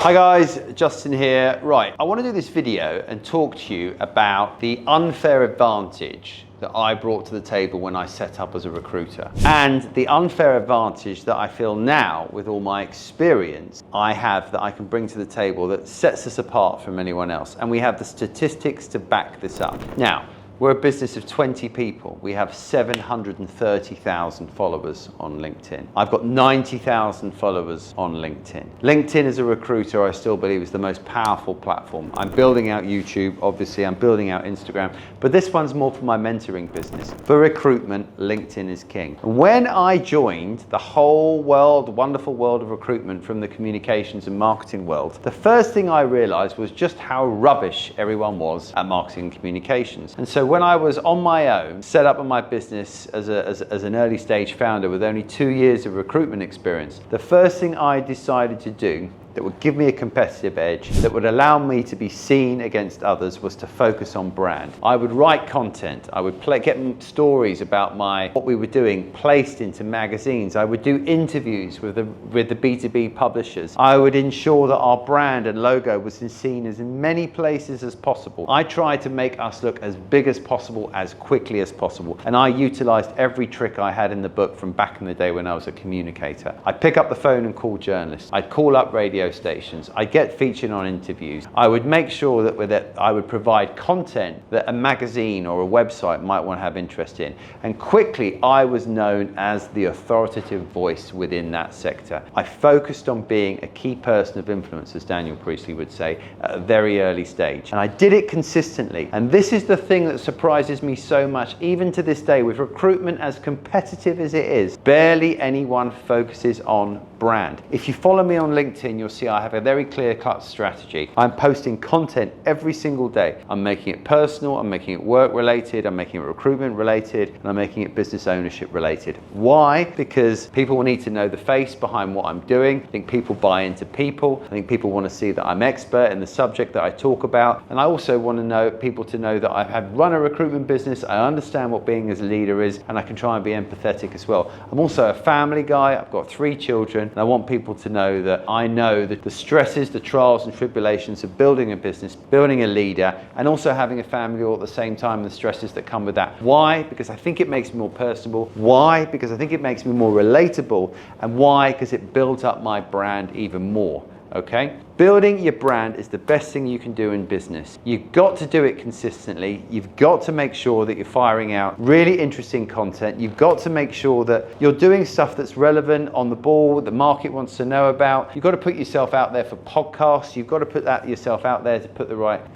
Hi guys, Justin here. Right, I want to do this video and talk to you about the unfair advantage that I brought to the table when I set up as a recruiter, and the unfair advantage that I feel now with all my experience I have that I can bring to the table that sets us apart from anyone else. And we have the statistics to back this up. Now, we're a business of 20 people. We have 730,000 followers on LinkedIn. I've got 90,000 followers on LinkedIn. LinkedIn as a recruiter, I still believe, is the most powerful platform. I'm building out YouTube, obviously, I'm building out Instagram, but this one's more for my mentoring business. For recruitment, LinkedIn is king. When I joined the whole world, the wonderful world of recruitment from the communications and marketing world, the first thing I realized was just how rubbish everyone was at marketing and communications. And so when I was on my own, set up in my business as an early stage founder with only 2 years of recruitment experience, the first thing I decided to do that would give me a competitive edge, that would allow me to be seen against others, was to focus on brand. I would write content, I would get stories about what we were doing placed into magazines. I would do interviews with the B2B publishers. I would ensure that our brand and logo was seen as in many places as possible. I tried to make us look as big as possible, as quickly as possible. And I utilized every trick I had in the book from back in the day when I was a communicator. I'd pick up the phone and call journalists. I'd call up radio stations. I get featured on interviews. I would make sure that I would provide content that a magazine or a website might want to have interest in. And quickly, I was known as the authoritative voice within that sector. I focused on being a key person of influence, as Daniel Priestley would say, at a very early stage. And I did it consistently. And this is the thing that surprises me so much, even to this day, with recruitment as competitive as it is, barely anyone focuses on brand. If you follow me on LinkedIn, you'll see I have a very clear-cut strategy. I'm posting content every single day. I'm making it personal, I'm making it work-related, I'm making it recruitment-related, and I'm making it business ownership-related. Why? Because people will need to know the face behind what I'm doing. I think people buy into people. I think people want to see that I'm expert in the subject that I talk about. And I also want people to know that I've run a recruitment business, I understand what being as a leader is, and I can try and be empathetic as well. I'm also a family guy. I've got 3 children, and I want people to know that I know that the stresses, the trials and tribulations of building a business, building a leader, and also having a family all at the same time, and the stresses that come with that. Why? Because I think it makes me more personable. Why? Because I think it makes me more relatable. And why? Because it builds up my brand even more. Okay? Building your brand is the best thing you can do in business. You've got to do it consistently. You've got to make sure that you're firing out really interesting content. You've got to make sure that you're doing stuff that's relevant, on the ball, the market wants to know about. You've got to put yourself out there for podcasts. You've got to put yourself out there to put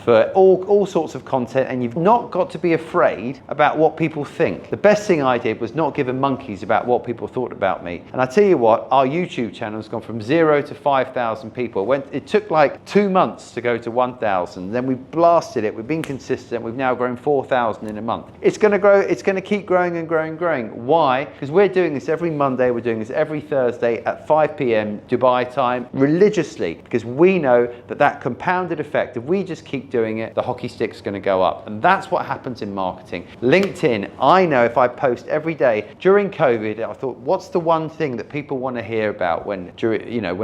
for all sorts of content, and you've not got to be afraid about what people think. The best thing I did was not give a monkeys about what people thought about me. And I tell you what, our YouTube channel has gone from 0 to 5,000 people. It took like 2 months to go to 1,000. Then we blasted it. We've been consistent. We've now grown 4,000 in a month. It's going to grow. It's going to keep growing and growing and growing. Why? Because we're doing this every Monday. We're doing this every Thursday at 5 p.m. Dubai time, religiously, because we know that compounded effect, if we just keep doing it, the hockey stick's going to go up. And that's what happens in marketing. LinkedIn, I know if I post every day, during COVID, I thought, what's the one thing that people want to hear about when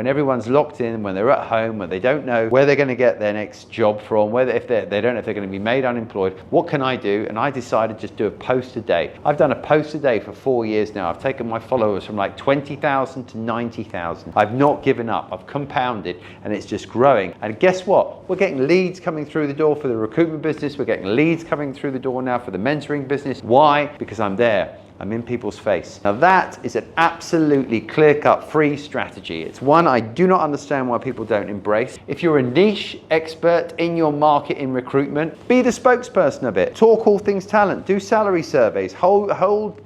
everyone's locked in, when they're at home, when they don't know where they're going to get their next job from, if they don't know if they're going to be made unemployed, what can I do? And I decided just do a post a day. I've done a post a day for 4 years now. I've taken my followers from like 20,000 to 90,000. I've not given up. I've compounded, and it's just growing. And guess what? We're getting leads coming through the door for the recruitment business. We're getting leads coming through the door now for the mentoring business. Why? Because I'm there. I'm in people's face. Now that is an absolutely clear-cut free strategy. It's one I do not understand why people don't embrace. If you're a niche expert in your market in recruitment, be the spokesperson of it. Talk all things talent, do salary surveys, hold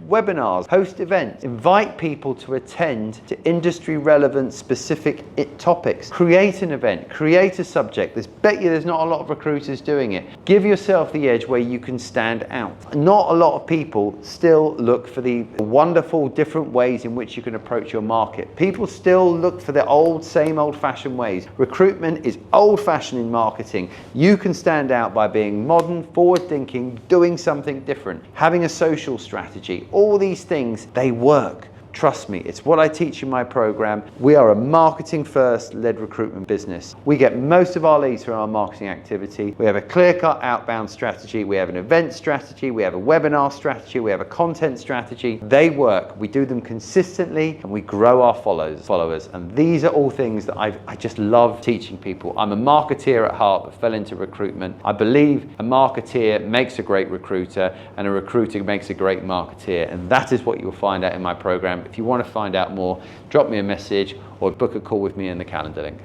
webinars, host events, invite people to attend to industry relevant specific topics. Create an event, create a subject. There's not a lot of recruiters doing it. Give yourself the edge where you can stand out. Not a lot of people still look for the wonderful different ways in which you can approach your market. People still look for the same old-fashioned ways. Recruitment is old-fashioned in marketing. You can stand out by being modern, forward-thinking, doing something different, having a social strategy. All these things, they work. Trust me, it's what I teach in my program. We are a marketing first led recruitment business. We get most of our leads from our marketing activity. We have a clear-cut outbound strategy. We have an event strategy. We have a webinar strategy. We have a content strategy. They work. We do them consistently and we grow our followers. And these are all things that I just love teaching people. I'm a marketeer at heart but fell into recruitment. I believe a marketeer makes a great recruiter and a recruiter makes a great marketeer. And that is what you'll find out in my program. If you want to find out more, drop me a message or book a call with me in the calendar link.